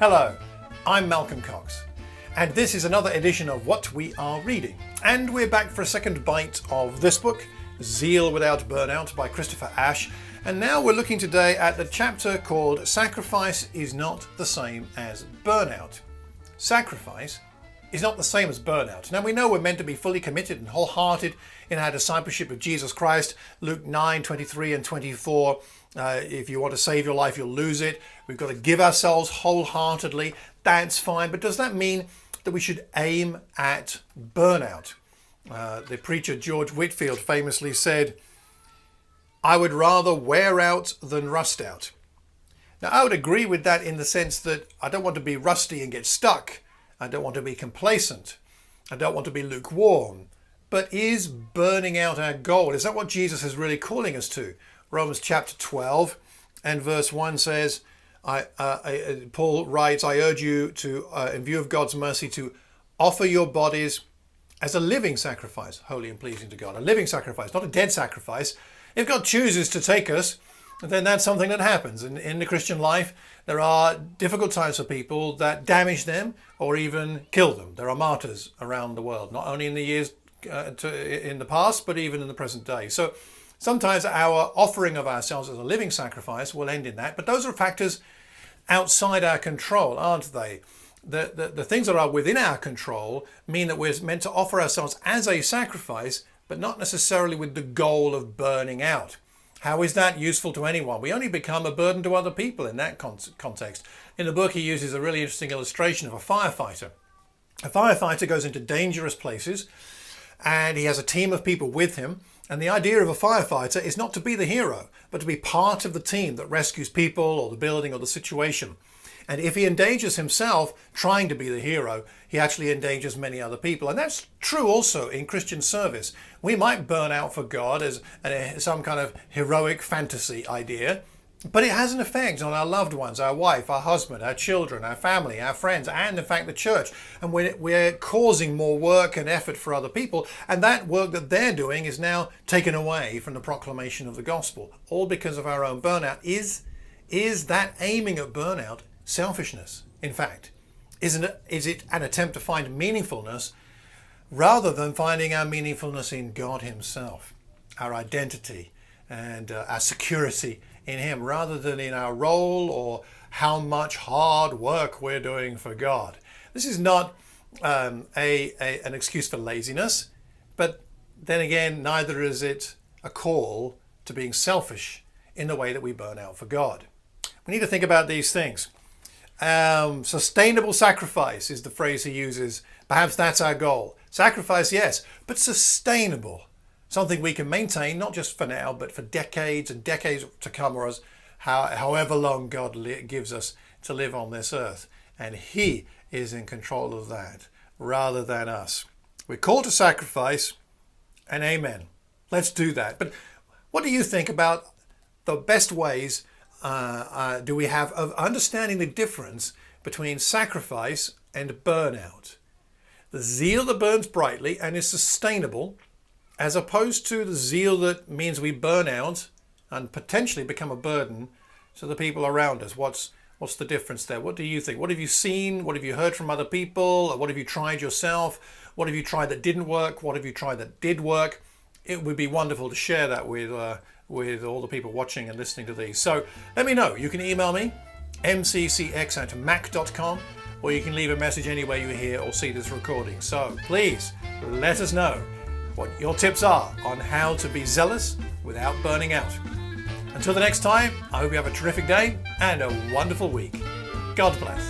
Hello, I'm Malcolm Cox, and this is another edition of What We Are Reading. And we're back for a second bite of this book, Zeal Without Burnout by Christopher Ash. And now we're looking today at the chapter called Sacrifice is Not the Same as Burnout. Sacrifice is not the same as burnout. Now we know we're meant to be fully committed and wholehearted in our discipleship of Jesus Christ. Luke 9:23 and 24. If you want to save your life, you'll lose it. We've got to give ourselves wholeheartedly. That's fine. But does that mean that we should aim at burnout? The preacher George Whitefield famously said, "I would rather wear out than rust out." Now I would agree with that in the sense that I don't want to be rusty and get stuck. I don't want to be complacent. I don't want to be lukewarm. But is burning out our goal? Is that what Jesus is really calling us to? Romans chapter 12 and verse 1 says, Paul writes, "I urge you to, in view of God's mercy, to offer your bodies as a living sacrifice, holy and pleasing to God." A living sacrifice, not a dead sacrifice. If God chooses to take us, then that's something that happens. And in the Christian life, there are difficult times for people that damage them or even kill them. There are martyrs around the world, not only in the years in the past, but even in the present day. So sometimes our offering of ourselves as a living sacrifice will end in that. But those are factors outside our control, aren't they? The things that are within our control mean that we're meant to offer ourselves as a sacrifice, but not necessarily with the goal of burning out. How is that useful to anyone? We only become a burden to other people in that context. In the book, he uses a really interesting illustration of a firefighter. A firefighter goes into dangerous places and he has a team of people with him. And the idea of a firefighter is not to be the hero, but to be part of the team that rescues people or the building or the situation. And if he endangers himself trying to be the hero, he actually endangers many other people. And that's true also in Christian service. We might burn out for God as some kind of heroic fantasy idea, but it has an effect on our loved ones, our wife, our husband, our children, our family, our friends, and in fact the church. And we're causing more work and effort for other people, and that work that they're doing is now taken away from the proclamation of the gospel, all because of our own burnout. Is that aiming at burnout selfishness? In fact, is it an attempt to find meaningfulness rather than finding our meaningfulness in God himself, our identity and our security in him, rather than in our role or how much hard work we're doing for God? This is not an excuse for laziness, but then again, neither is it a call to being selfish in the way that we burn out for God. We need to think about these things. Sustainable sacrifice is the phrase he uses. Perhaps that's our goal. Sacrifice, yes, but sustainable. Something we can maintain, not just for now, but for decades and decades to come, or as however long God gives us to live on this earth. And he is in control of that rather than us. We're called to sacrifice, and amen. Let's do that. But what do you think about the best ways do we have of understanding the difference between sacrifice and burnout? The zeal that burns brightly and is sustainable, as opposed to the zeal that means we burn out and potentially become a burden to the people around us. What's the difference there? What do you think? What have you seen? What have you heard from other people? What have you tried yourself? What have you tried that didn't work? What have you tried that did work? It would be wonderful to share that with all the people watching and listening to these. So let me know. You can email me, mccx@mac.com, or you can leave a message anywhere you hear or see this recording. So please let us know what your tips are on how to be zealous without burning out. Until the next time, I hope you have a terrific day and a wonderful week. God bless.